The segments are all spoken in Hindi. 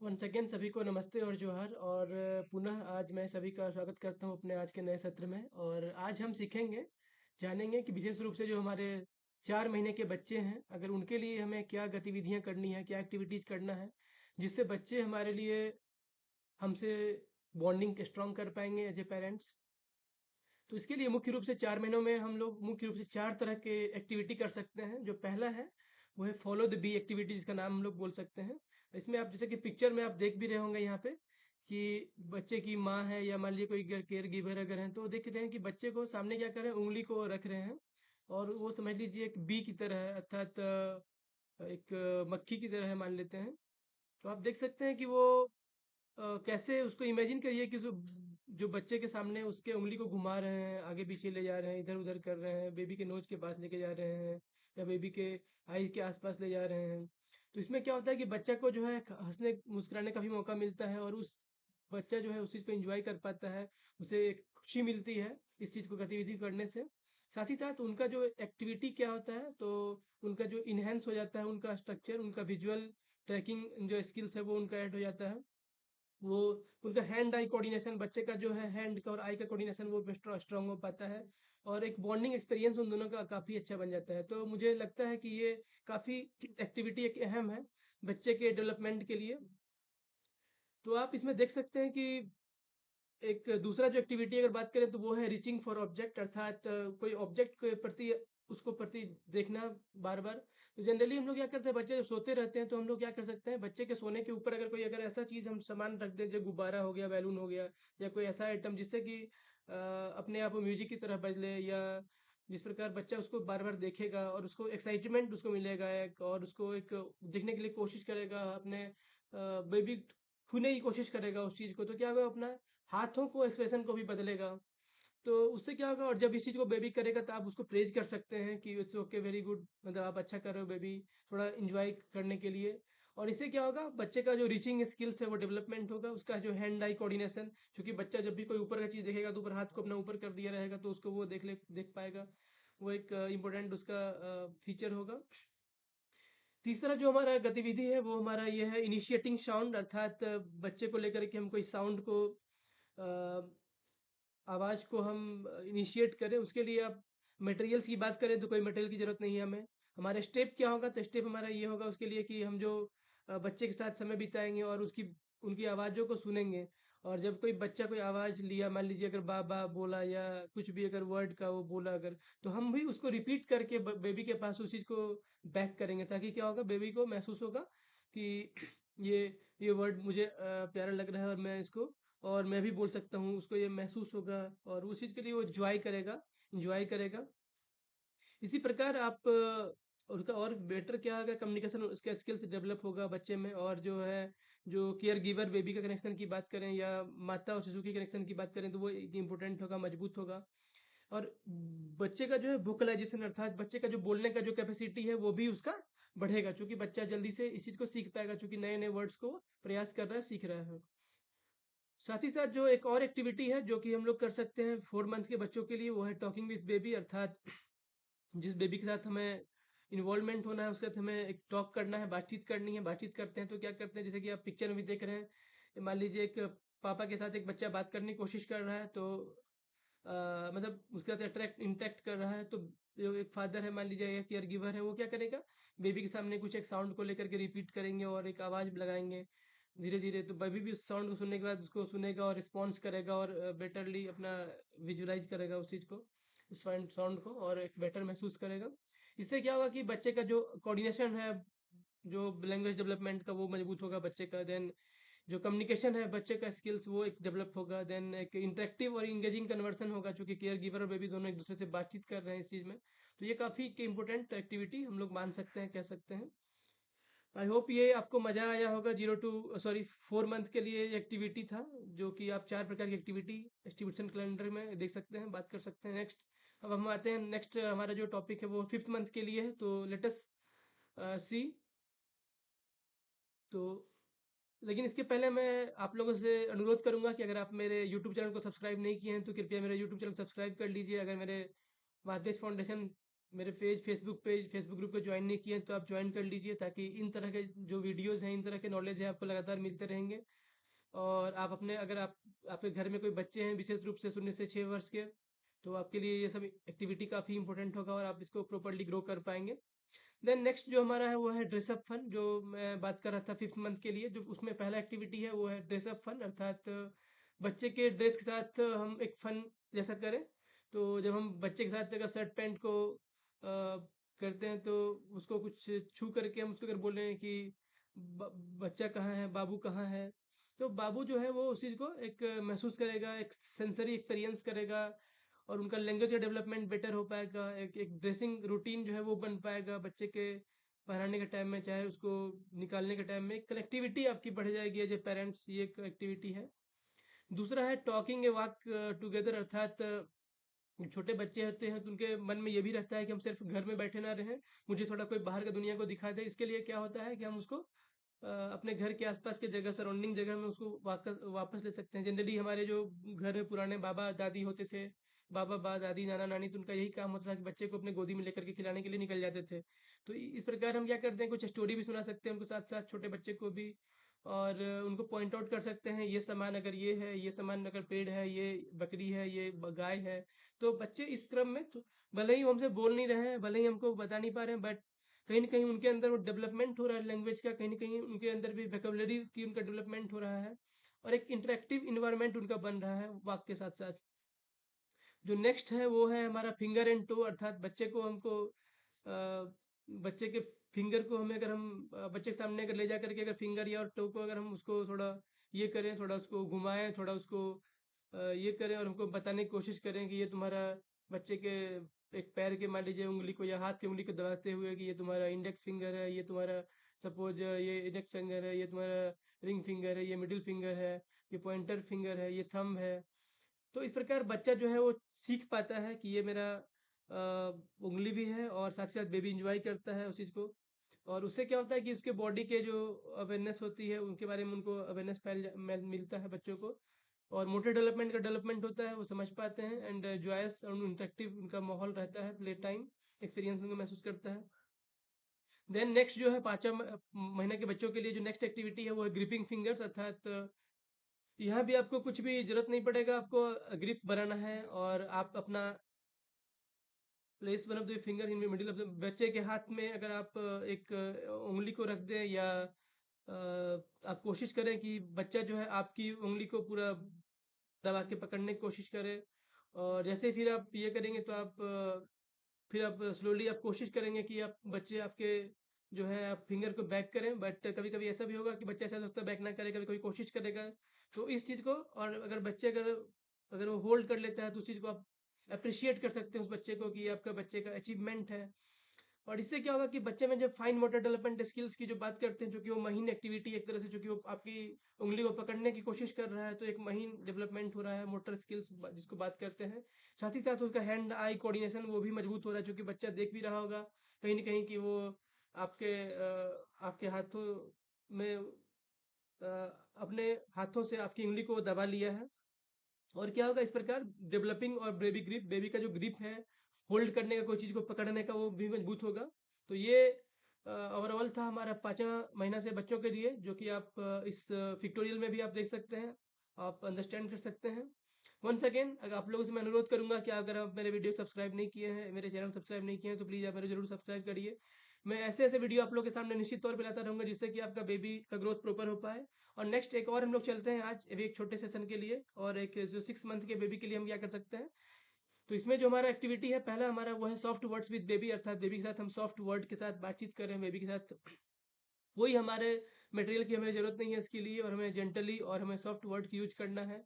वन सेकेंड सभी को नमस्ते और जोहार और पुनः आज मैं सभी का स्वागत करता हूं अपने आज के नए सत्र में। और आज हम सीखेंगे, जानेंगे कि विशेष रूप से जो हमारे 4 महीने के बच्चे हैं, अगर उनके लिए हमें क्या गतिविधियां करनी है, क्या एक्टिविटीज करना है, जिससे बच्चे हमारे लिए हमसे बॉन्डिंग स्ट्रॉन्ग कर पाएंगे एज ए पेरेंट्स। तो इसके लिए मुख्य रूप से 4 महीनों में हम लोग मुख्य रूप से 4 तरह के एक्टिविटी कर सकते हैं। जो पहला है वो है फॉलो द बी एक्टिविटी, जिसका नाम हम लोग बोल सकते हैं। इसमें आप जैसे कि पिक्चर में आप देख भी रहे होंगे यहाँ पे कि बच्चे की माँ है या मान लीजिए कोई केयर गिवर अगर हैं, तो देख रहे हैं कि बच्चे को सामने क्या कर रहे हैं, उंगली को रख रहे हैं और वो समझ लीजिए एक बी की तरह है, अर्थात एक मक्खी की तरह है मान लेते हैं। तो आप देख सकते हैं कि वो कैसे उसको इमेजिन करिए कि जो बच्चे के सामने उसके उंगली को घुमा रहे हैं, आगे पीछे ले जा रहे हैं, इधर उधर कर रहे हैं, बेबी के नोज के पास लेके जा रहे हैं या बेबी के आईज के आसपास ले जा रहे हैं। तो इसमें क्या होता है कि बच्चा को जो है हंसने मुस्कुराने का भी मौका मिलता है और उस बच्चा जो है उस चीज़ को एंजॉय कर पाता है, उसे एक खुशी मिलती है इस चीज़ को गतिविधि करने से। साथ ही साथ उनका जो एक्टिविटी क्या होता है, तो उनका जो इनहेंस हो जाता है, उनका स्ट्रक्चर, उनका विजुअल ट्रैकिंग जो स्किल्स है वो उनका ऐड हो जाता है। वो उनका हैंड आई कोऑर्डिनेशन, बच्चे का जो है हैंड का और आई का कोऑर्डिनेशन वो स्ट्रांग हो पाता है और एक बॉन्डिंग एक्सपीरियंस उन दोनों का काफ़ी अच्छा बन जाता है। तो मुझे लगता है कि ये काफ़ी एक्टिविटी एक अहम है बच्चे के डेवलपमेंट के लिए। तो आप इसमें देख सकते हैं कि एक दूसरा जो एक्टिविटी अगर बात करें तो वो है रीचिंग फॉर ऑब्जेक्ट, अर्थात कोई ऑब्जेक्ट के प्रति उसको प्रति देखना बार बार। तो जनरली हम लोग क्या करते हैं, बच्चे जब सोते रहते हैं तो हम लोग क्या कर सकते हैं, बच्चे के सोने के ऊपर अगर कोई अगर ऐसा चीज हम सामान रख दें, जो गुब्बारा हो गया, बैलून हो गया, या कोई ऐसा आइटम जिससे कि अपने आप वो म्यूजिक की तरह बज ले, या जिस प्रकार बच्चा उसको बार बार देखेगा और उसको एक्साइटमेंट उसको मिलेगा एक, और उसको एक देखने के लिए कोशिश करेगा, अपने बेबी छूने की कोशिश करेगा उस चीज को, तो क्या होगा, अपना हाथों को एक्सप्रेशन को भी बदलेगा। तो उससे क्या होगा, और जब इस चीज को बेबी करेगा तो आप उसको प्रेज कर सकते हैं कि इट्स ओके, वेरी गुड, मतलब आप अच्छा कर रहे हो बेबी, थोड़ा इंजॉय करने के लिए। और इससे क्या होगा, बच्चे का जो रीचिंग स्किल्स है वो डेवलपमेंट होगा, उसका जो हैंड आई कोऑर्डिनेशन, क्योंकि बच्चा जब भी कोई ऊपर का चीज देखेगा तो ऊपर हाथ को अपना ऊपर कर दिया रहेगा तो उसको वो देख पाएगा। वो एक इम्पोर्टेंट उसका फीचर होगा। तीसरा जो हमारा गतिविधि है वो हमारा ये है इनिशिएटिंग साउंड, अर्थात बच्चे को लेकर के हम कोई साउंड को, आवाज़ को हम इनिशिएट करें। उसके लिए आप मटेरियल्स की बात करें तो कोई मटेरियल की ज़रूरत नहीं है हमें। हमारे स्टेप क्या होगा, तो स्टेप हमारा ये होगा उसके लिए कि हम जो बच्चे के साथ समय बिताएंगे और उसकी उनकी आवाज़ों को सुनेंगे। और जब कोई बच्चा कोई आवाज़ लिया, मान लीजिए अगर बा बा बोला या कुछ भी अगर वर्ड का वो बोला अगर, तो हम भी उसको रिपीट करके बेबी के पास उस चीज़ को बैक करेंगे, ताकि क्या होगा, बेबी को महसूस होगा कि ये ये वर्ड मुझे प्यारा लग रहा है और मैं इसको, और मैं भी बोल सकता हूँ, उसको ये महसूस होगा और उस चीज़ के लिए वो इंजॉय करेगा। इसी प्रकार आप उसका और बेटर क्या होगा, कम्युनिकेशन उसका स्किल्स डेवलप होगा बच्चे में। और जो है, जो केयर गिवर बेबी का कनेक्शन की बात करें या माता और शिशु की कनेक्शन की बात करें, तो वो इम्पोर्टेंट होगा, मजबूत होगा। और बच्चे का जो है वोकलाइजेशन, अर्थात बच्चे का जो बोलने का जो कैपेसिटी है वो भी उसका बढ़ेगा, क्योंकि बच्चा जल्दी से इस चीज़ को सीख पाएगा, क्योंकि नए नए वर्ड्स को प्रयास कर रहा है, सीख रहा है। साथ ही साथ जो एक और एक्टिविटी है जो कि हम लोग कर सकते हैं 4 मंथ के बच्चों के लिए, वो है टॉकिंग विद बेबी, अर्थात जिस बेबी के साथ हमें इन्वॉल्वमेंट होना है उसके साथ हमें एक टॉक करना है, बातचीत करनी है। बातचीत करते हैं तो क्या करते हैं, जैसे कि आप पिक्चर में भी देख रहे हैं, मान लीजिए एक पापा के साथ एक बच्चा बात करने की कोशिश कर रहा है, तो मतलब उसके साथ अट्रैक्ट इंटरेक्ट कर रहा है, तो जो एक फादर है मान लीजिए या केयर गिवर है, वो क्या करेगा, बेबी के सामने कुछ एक साउंड को लेकर के रिपीट करेंगे और एक आवाज़ लगाएंगे धीरे धीरे, तो बेबी भी उस साउंड को सुनने के बाद उसको सुनेगा और रिस्पॉन्स करेगा और बेटरली अपना विजुलाइज करेगा उस चीज़ को, उस साउंड को, और एक बेटर महसूस करेगा। इससे क्या होगा कि बच्चे का जो कोऑर्डिनेशन है, जो लैंग्वेज डेवलपमेंट का, वो मजबूत होगा बच्चे का। देन जो कम्युनिकेशन है बच्चे का स्किल्स वो एक डेवलप होगा। देन एक इंटरेक्टिव और इंगेजिंग कन्वर्सन होगा, क्योंकि केयर गिवर और बेबी दोनों एक दूसरे से बातचीत कर रहे हैं इस चीज़ में। तो ये काफ़ी इंपॉर्टेंट एक्टिविटी हम लोग मान सकते हैं, कह सकते हैं। आई होप ये आपको मज़ा आया होगा। 4 मंथ के लिए एक्टिविटी था, जो कि आप 4 प्रकार की एक्टिविटी डिस्ट्रीब्यूशन कैलेंडर में देख सकते हैं, बात कर सकते हैं। नेक्स्ट, अब हम आते हैं, नेक्स्ट हमारा जो टॉपिक है वो 5th मंथ के लिए है, तो लेटस सी। तो लेकिन इसके पहले मैं आप लोगों से अनुरोध करूंगा कि अगर आप मेरे यूट्यूब चैनल को सब्सक्राइब नहीं किए हैं तो कृपया मेरे यूट्यूब चैनल को सब्सक्राइब कर लीजिए। अगर मेरे माधवेश फाउंडेशन मेरे फेसबुक ग्रुप को ज्वाइन नहीं किए हैं तो आप ज्वाइन कर लीजिए, ताकि इन तरह के जो वीडियोस हैं, इन तरह के नॉलेज है, आपको लगातार मिलते रहेंगे। और आप अपने, अगर आप आपके घर में कोई बच्चे हैं विशेष रूप से 0 से 6 वर्ष के, तो आपके लिए ये सब एक्टिविटी काफ़ी इंपॉर्टेंट होगा और आप इसको प्रॉपरली ग्रो कर पाएंगे। देन नेक्स्ट जो हमारा है वो है ड्रेसअप फन, जो मैं बात कर रहा था 5th मंथ के लिए। जो उसमें पहला एक्टिविटी है वो है ड्रेसअप फन, अर्थात बच्चे के ड्रेस के साथ हम एक फन जैसा करें। तो जब हम बच्चे के साथ अगर शर्ट पैंट को करते हैं, तो उसको कुछ छू करके हम उसको अगर बोले कि बच्चा कहाँ है, बाबू कहाँ है, तो बाबू जो है वो उस चीज़ को एक महसूस करेगा, एक सेंसरी एक्सपीरियंस करेगा, और उनका लैंग्वेज का डेवलपमेंट बेटर हो पाएगा। एक एक ड्रेसिंग रूटीन जो है वो बन पाएगा बच्चे के पहनाने के टाइम में, चाहे उसको निकालने के टाइम में। एक कनेक्टिविटी आपकी बढ़ जाएगी एज ए पेरेंट्स, ये एक एक्टिविटी है। दूसरा है टॉकिंग ए वॉक टुगेदर, अर्थात छोटे बच्चे होते हैं तो उनके मन में ये भी रहता है कि हम सिर्फ घर में बैठे ना रहें, मुझे थोड़ा कोई बाहर का दुनिया को दिखा दे। इसके लिए क्या होता है कि हम उसको अपने घर के आसपास के जगह, सराउंडिंग जगह में उसको वापस वापस ले सकते हैं। जनरली हमारे जो घर में पुराने बाबा दादी होते थे, बाबा दादी नाना नानी, तो उनका यही काम होता था कि बच्चे को अपने गोदी में लेकर के खिलाने के लिए निकल जाते थे। तो इस प्रकार हम क्या करते हैं, कुछ स्टोरी भी सुना सकते हैं उनको, साथ साथ छोटे बच्चे को भी। और उनको पॉइंट आउट कर सकते हैं, ये सामान अगर ये है, ये सामान अगर पेड़ है, ये बकरी है, ये गाय है। तो बच्चे इस क्रम में, तो भले ही वो हमसे बोल नहीं रहे हैं, भले ही हमको बता नहीं पा रहे हैं, बट कहीं न कहीं उनके अंदर वो डेवलपमेंट हो रहा है लैंग्वेज का, कहीं न कहीं उनके अंदर भी वोकैब्युलरी की उनका डेवलपमेंट हो रहा है, और एक इंटरैक्टिव एनवायरनमेंट उनका बन रहा है वाक के साथ-साथ। जो नेक्स्ट है वो है हमारा फिंगर एंड टो, अर्थात बच्चे को हमको बच्चे के फिंगर को हमें, अगर हम बच्चे के सामने अगर ले जा करके अगर फिंगर या टो को अगर हम उसको थोड़ा ये करें, थोड़ा उसको घुमाएं, थोड़ा उसको ये करें, और हमको बताने की कोशिश करें कि ये तुम्हारा बच्चे के एक पैर के, मान लीजिए उंगली को या हाथ की उंगली को दबाते हुए, कि ये तुम्हारा इंडेक्स फिंगर है, ये तुम्हारा सपोज ये इंडेक्स फिंगर है, ये तुम्हारा रिंग फिंगर है, ये मिडिल फिंगर है, ये पॉइंटर फिंगर है, ये थंब है। तो इस प्रकार बच्चा जो है वो सीख पाता है कि ये मेरा उंगली भी है, और साथ ही साथ बेबी इंजॉय करता है उस चीज़ को। और उससे क्या होता है कि उसके बॉडी के जो अवेयरनेस होती है उनके बारे में उनको अवेयरनेस मिलता है बच्चों को। और मोटर डेवलपमेंट का डेवलपमेंट होता है, वो समझ पाते हैं, एंड जॉयस और इंटरेक्टिव उनका माहौल रहता है, प्ले टाइम एक्सपीरियंस उनको महसूस करता है। देन नेक्स्ट जो है 5 महीने के बच्चों के लिए जो नेक्स्ट एक्टिविटी है वो है ग्रिपिंग फिंगर्स, अर्थात यहाँ भी आपको कुछ भी जरूरत नहीं पड़ेगा, आपको ग्रिप बनाना है, और आप अपना place one of the finger in middle of the बच्चे के हाथ में, अगर आप एक उंगली को रख दें, या आप कोशिश करें कि बच्चा जो है आपकी उंगली को पूरा दबा के पकड़ने की कोशिश करे। और जैसे फिर आप ये करेंगे तो आप फिर आप स्लोली आप कोशिश करेंगे कि आप बच्चे आपके जो है आप फिंगर को बैक करें, बट कभी कभी ऐसा भी होगा कि बच्चा ऐसा सोचता है बैक ना करे, कभी कभी कोशिश करेगा। तो इस चीज़ को, और अगर बच्चे अगर अगर वो होल्ड कर लेता है, तो उस चीज़ को आप अप्रिशिएट कर सकते हैं उस बच्चे को, कि ये आपका बच्चे का अचीवमेंट है। और इससे क्या होगा कि बच्चे में जब फाइन मोटर डेवलपमेंट स्किल्स की जो बात करते हैं, जो कि वो महीन एक्टिविटी एक तरह से, जो कि वो आपकी उंगली को पकड़ने की कोशिश कर रहा है, तो एक महीन डेवलपमेंट हो रहा है, मोटर स्किल्स जिसको बात करते हैं। साथ ही साथ उसका हैंड आई कोऑर्डिनेशन वो भी मजबूत हो रहा है, जो कि बच्चा देख भी रहा होगा कहीं ना कहीं कि वो आपके हाथों में अपने हाथों से आपकी उंगली को दबा लिया है। और क्या होगा इस प्रकार, डेवलपिंग और बेबी ग्रिप, बेबी का जो ग्रिप है होल्ड करने का, कोई चीज़ को पकड़ने का, वो भी मजबूत होगा। तो ये ओवरऑल था हमारा 5वां महीना से बच्चों के लिए, जो कि आप इस पिक्टोरियल में भी आप देख सकते हैं, आप अंडरस्टैंड कर सकते हैं। वंस अगेन, अगर आप लोगों से मैं अनुरोध करूंगा कि अगर आप मेरे वीडियो सब्सक्राइब नहीं किए हैं, मेरे चैनल सब्सक्राइब नहीं किए हैं, तो प्लीज़ आप मेरे जरूर सब्सक्राइब करिए। मैं ऐसे ऐसे वीडियो आप लोगों के सामने निश्चित तौर पे लाता रहूंगा, जिससे कि आपका बेबी का ग्रोथ प्रॉपर हो पाए। और नेक्स्ट एक और हम लोग चलते हैं आज अभी एक छोटे सेशन के लिए, और एक जो 6 मंथ के बेबी के लिए हम क्या कर सकते हैं। तो इसमें जो हमारा एक्टिविटी है, पहला हमारा वो है सॉफ्ट वर्ड्स विद बेबी, अर्थात बेबी के साथ हम सॉफ्ट वर्ड के साथ बातचीत करें, बेबी के साथ कोई हमारे मटेरियल की हमें ज़रूरत नहीं है इसके लिए, और हमें जेंटली और हमें सॉफ्ट वर्ड की यूज करना है।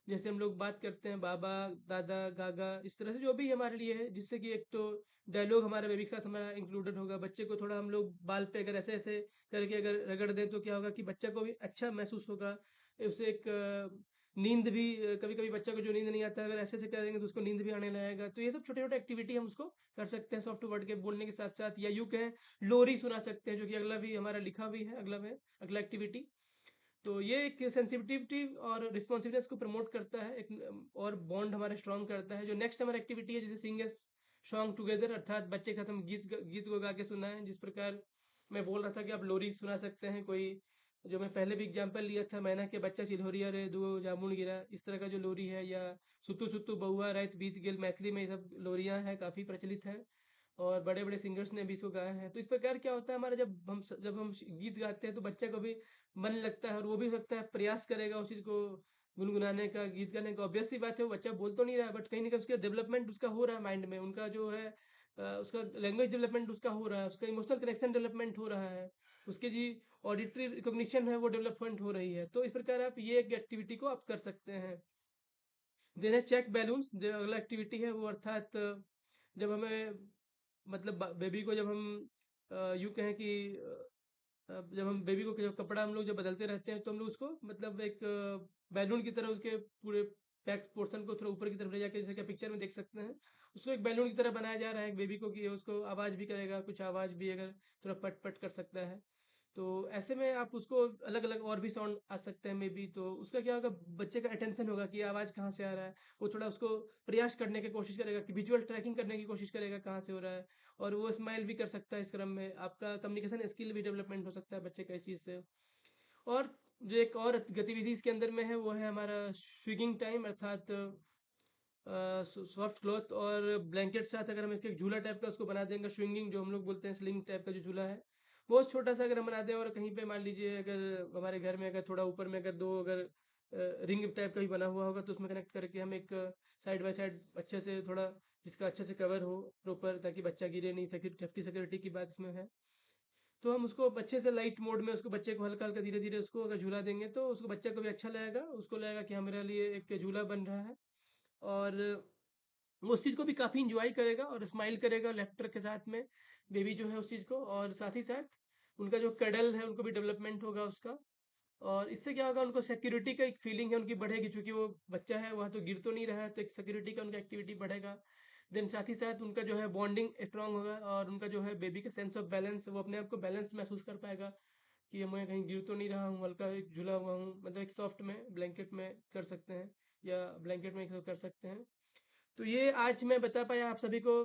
जैसे हम लोग बात करते हैं बाबा, दादा, गागा, इस तरह से जो भी हमारे लिए है, जिससे कि एक तो डायलॉग हमारे बेबी के साथ हमारा इंक्लूडेड होगा। बच्चे को थोड़ा हम लोग बाल पे अगर ऐसे ऐसे करके अगर रगड़ दें, तो क्या होगा कि बच्चा को भी अच्छा महसूस होगा। उससे एक नींद भी, कभी कभी बच्चा को जो नींद नहीं आता है, अगर ऐसे ऐसे करेंगे तो उसको नींद भी आने लगेगा। तो ये सब छोटे छोटे एक्टिविटी हम उसको कर सकते हैं सॉफ्ट वर्ड के बोलने के साथ साथ, या यूं कहें लोरी सुना सकते हैं, जो कि अगला भी हमारा लिखा भी है, अगला में अगला एक्टिविटी। तो ये एक सेंसिटिविटी और रिस्पॉन्सिवनेस को प्रमोट करता है, एक और बॉन्ड हमारा स्ट्रांग करता है। जो नेक्स्ट हमारा एक्टिविटी है, जिसे सिंग ए सॉन्ग टुगेदर, अर्थात बच्चे के साथ हम गीत को गा के सुनाएं। जिस प्रकार मैं बोल रहा था कि आप लोरी सुना सकते हैं कोई, जो मैं पहले भी एग्जांपल लिया था, मैना के बच्चा चिल्होरिया रे दो जामुन गिरा, इस तरह का जो लोरी है, या सुतु सुतु बहुआ रात बीत गेल, मैथिली में ये सब लोरियां हैं, काफ़ी प्रचलित हैं और बड़े बड़े सिंगर्स ने भी इसको गाया है। तो इस प्रकार क्या होता है हमारा, जब हम गीत गाते हैं तो बच्चा को भी मन लगता है और वो भी हो सकता है प्रयास करेगा उस चीज़ को गुनगुनाने का, गीत गाने का। ऑब्वियस सी बात है, वो बच्चा बोल तो नहीं रहा है, बट कहीं ना कहीं उसका डेवलपमेंट उसका हो रहा है माइंड में, उनका जो है उसका लैंग्वेज डेवलपमेंट उसका हो रहा है, उसका इमोशनल कनेक्शन डेवलपमेंट हो रहा है, उसकी जी ऑडिटरी रिकॉग्निशन है वो डेवलपमेंट हो रही है। तो इस प्रकार आप ये एक एक्टिविटी को आप कर सकते हैं। देन है चेक बैलून्स, जो अगला एक्टिविटी है वो, अर्थात जब हमें मतलब बेबी को जब हम यूँ कहें कि जब हम बेबी को जब कपड़ा हम लोग जब बदलते रहते हैं तो हम लोग उसको मतलब एक बैलून की तरह उसके पूरे बैक पोर्शन को थोड़ा ऊपर की तरफ ले जाके, जैसे कि पिक्चर में देख सकते हैं, उसको एक बैलून की तरह बनाया जा रहा है एक बेबी को, कि उसको आवाज़ भी करेगा, कुछ आवाज़ भी अगर थोड़ा पट पट कर सकता है। तो ऐसे में आप उसको अलग अलग और भी साउंड आ सकते हैं मे बी, तो उसका क्या होगा, बच्चे का अटेंशन होगा कि आवाज़ कहाँ से आ रहा है। वो थोड़ा उसको प्रयास करने की कोशिश करेगा, कि विजुअल ट्रैकिंग करने की कोशिश करेगा कहाँ से हो रहा है, और वो स्माइल भी कर सकता है इस क्रम में। आपका कम्युनिकेशन स्किल भी डेवलपमेंट हो सकता है बच्चे का इस चीज़ से। और जो एक और गतिविधि इसके अंदर में है वो है हमारा स्विगिंग टाइम, अर्थात सॉफ्ट क्लॉथ और ब्लैंकेट साथ अगर हम इसके एक झूला टाइप का उसको बना देंगे, स्विंगिंग जो हम लोग बोलते हैं, स्लिंग टाइप का जो झूला है, बहुत छोटा सा अगर हम बना दें, और कहीं पे मान लीजिए अगर हमारे घर में अगर थोड़ा ऊपर में अगर दो अगर रिंग टाइप का भी बना हुआ होगा, तो उसमें कनेक्ट करके हम एक साइड बाय साइड अच्छे से थोड़ा, जिसका अच्छे से कवर हो प्रॉपर, ताकि बच्चा गिरे नहीं, सेफ्टी सिक्योरिटी की बात इसमें है। तो हम उसको अच्छे से लाइट मोड में उसको बच्चे को हल्का हल्का धीरे धीरे उसको अगर झूला देंगे, तो उसको बच्चे को भी अच्छा लगेगा, उसको लगेगा कि हाँ मेरे लिए एक झूला बन रहा है, और वो उस चीज़ को भी काफ़ी इंजॉय करेगा और स्माइल करेगा लेफ्टर के साथ में, बेबी जो है उस चीज़ को, और साथ ही साथ उनका जो कडल है उनको भी डेवलपमेंट होगा उसका। और इससे क्या होगा, उनको सिक्योरिटी का एक फीलिंग है उनकी बढ़ेगी, चूंकि वो बच्चा है वहाँ तो गिर तो नहीं रहा है, तो एक सिक्योरिटी का उनका एक्टिविटी बढ़ेगा। देन साथ ही साथ उनका जो है बॉन्डिंग स्ट्रांग होगा, और उनका जो है बेबी का सेंस ऑफ बैलेंस, वो अपने आप को बैलेंस्ड महसूस कर पाएगा, कि मैं कहीं गिर तो नहीं रहा हूँ, हल्का एक झूला हुआ हूँ, मतलब एक सॉफ्ट में ब्लैंकेट में कर सकते हैं, या ब्लैंकेट में कर सकते हैं। तो ये आज मैं बता पाया आप सभी को,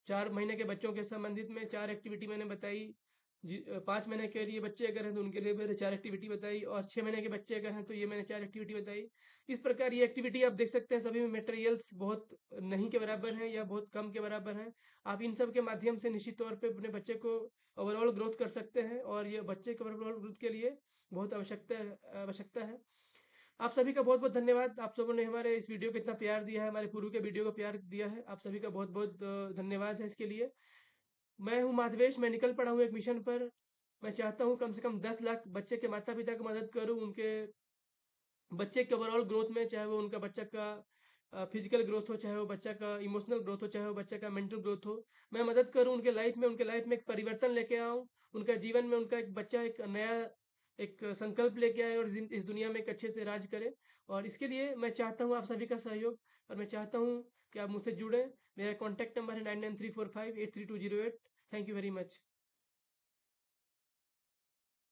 4 महीने के बच्चों के संबंधित में 4 एक्टिविटी मैंने बताई। 5 महीने के लिए बच्चे अगर हैं तो उनके लिए मैंने 4 एक्टिविटी बताई, और 6 महीने के बच्चे अगर हैं तो ये मैंने 4 एक्टिविटी बताई। इस प्रकार ये एक्टिविटी आप देख सकते हैं, सभी में मटेरियल्स बहुत नहीं के बराबर हैं या बहुत कम के बराबर हैं। आप इन सब के माध्यम से निश्चित तौर पे अपने बच्चे को ओवरऑल ग्रोथ कर सकते हैं, और ये बच्चे के ओवरऑल ग्रोथ के लिए बहुत आवश्यकता है। आप सभी का बहुत बहुत धन्यवाद, आप सबों ने हमारे इस वीडियो को इतना प्यार दिया है, हमारे पूर्व के वीडियो को प्यार दिया है, आप सभी का बहुत बहुत धन्यवाद है इसके लिए। मैं हूँ माधवेश, मैं निकल पड़ा हूँ एक मिशन पर। मैं चाहता हूँ कम से कम 10 लाख बच्चे के माता पिता की मदद करूँ, उनके बच्चे के ओवरऑल ग्रोथ में, चाहे वो उनका बच्चा का फिजिकल ग्रोथ हो, चाहे वो बच्चा का इमोशनल ग्रोथ हो, चाहे वो बच्चा का मेंटल ग्रोथ हो। मैं मदद करूँ उनके लाइफ में एक परिवर्तन लेके आऊँ, उनका जीवन में उनका एक बच्चा एक नया एक संकल्प लेके आए, और इस दुनिया में एक अच्छे से राज करे। और इसके लिए मैं चाहता हूँ आप सभी का सहयोग, और मैं चाहता हूँ कि आप मुझसे जुड़ें। मेरा कॉन्टैक्ट नंबर है 9934583208। Thank you very much.